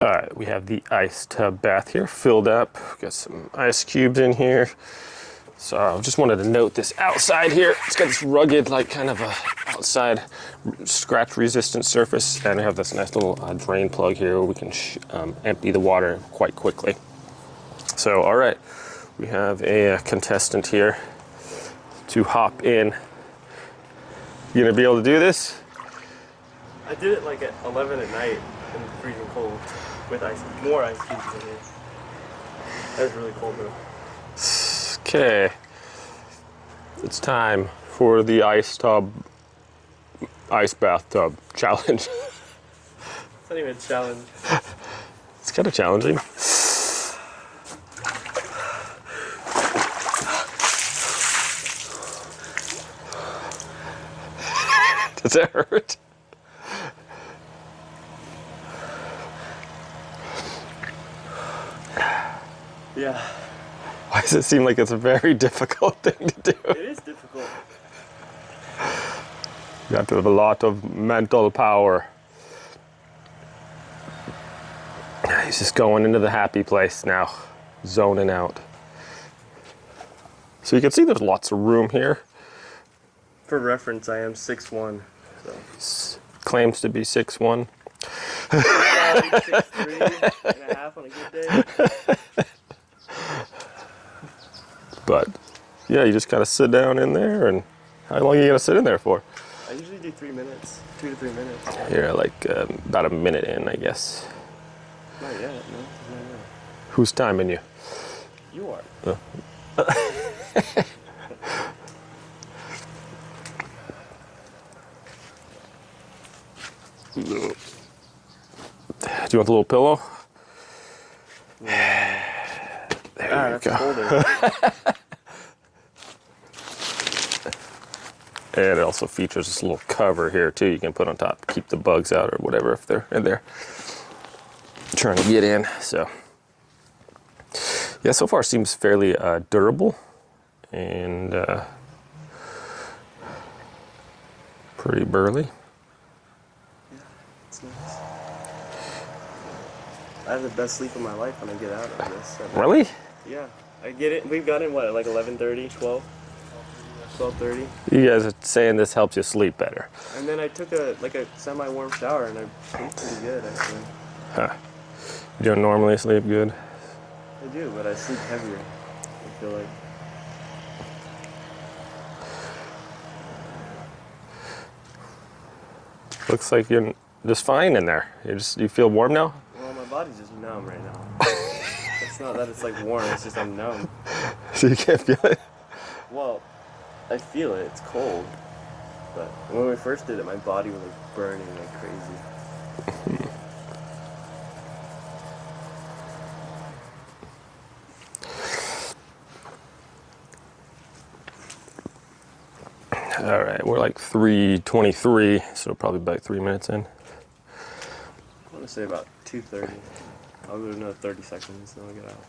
All right, we have the ice tub bath here filled up. Got some ice cubes in here. So I just wanted to note this outside here. It's got this rugged, like kind of a outside scratch resistant surface. And I have this nice little drain plug here where we can empty the water quite quickly. So, all right, we have a contestant here to hop in. You gonna be able to do this? I did it like at 11 at night in freezing cold with more ice cubes in here. That was really cold though. Okay, it's time for the ice bathtub challenge. It's not even a challenge. It's kind of challenging. Does that hurt? Yeah. Why does it seem like it's a very difficult thing to do? It is difficult. You have to have a lot of mental power. He's just going into the happy place now, zoning out. So you can see there's lots of room here. For reference, I am 6'1", so. Claims to be 6'1". 6'3.5" on a good day. But yeah, you just kind of sit down in there, and how long are you gonna sit in there for? I usually do 3 minutes, 2 to 3 minutes. You're like about a minute in, I guess. Not yet, no, not yet. Who's timing you? You are. Do you want the little pillow? There you go. Colder. And it also features this little cover here too you can put on top to keep the bugs out or whatever if they're in there trying to get in. So yeah, so far seems fairly durable and pretty burly. Yeah, it's nice. I have the best sleep of my life when I get out of this. Really? Yeah, I get it. We've got in what, like 11:30, 12:30. You guys are saying this helps you sleep better. And then I took a semi-warm shower and I sleep pretty good actually. Huh. You don't normally sleep good? I do, but I sleep heavier. I feel like. Looks like you're just fine in there. You feel warm now? Well, my body's just numb right now. It's not that it's like warm, it's just I'm numb. So you can't feel it? Well, I feel it, it's cold. But when we first did it, my body was like burning like crazy. All right, we're like 3:23, so probably about 3 minutes in. I want to say about 2:30. I'll go another 30 seconds, then I'll get out.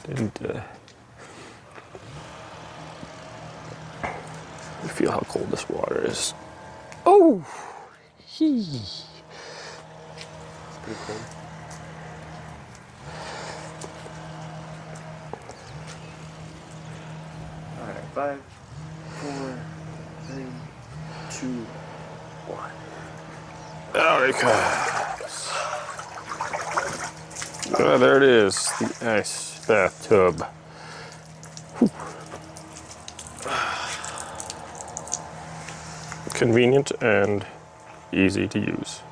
Didn't you feel how cold this water is? Oh, It's pretty cold. All right, 5, 4, 3, 2, 1. There it comes. Oh, there it is, the ice bathtub. Whew. Convenient and easy to use.